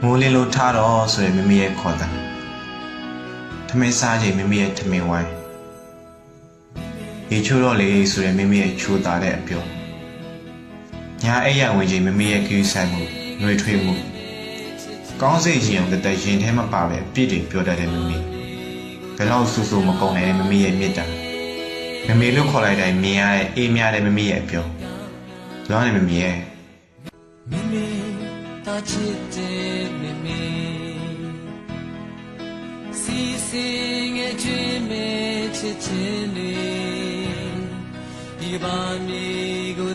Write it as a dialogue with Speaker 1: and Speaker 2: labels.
Speaker 1: မိုးလင်းလို့ထားတော့ဆိုရင်မိမိရဲ့ခေါ်တာထမင်းစားချိန်မိမိရဲ့ထမင်းဝိုင်းရေချိုးတော့လေဆိုရင်မိမိရဲ့ချိုးတာတဲ့အပြောညာအဲ့ရဝင်ချိန်မိမိရဲ့ကြည့်ဆိုင်မှုနှွေထွေးမှုကောင်းစိတ်ရင်အောင်တရင်ထဲမှာပါပဲအပြည့်တွေပြောတတ်တဲ့မိမိဘယ်လောက်ဆူဆူမကုန်နိုင်တဲ့မိမိရဲ့မေတ္တာမမေလို့ခေါ်လိုက်တိုင်းမြင်ရတဲ့အေးမြတဲ့မိမိရဲ့အပြောလွမ်းနေမိမိရဲ့
Speaker 2: မမေတာချစ်တဲ့မမေစီစီငယ်ချွေးမဲချစ်ချင်းလေးဒီပါမီကို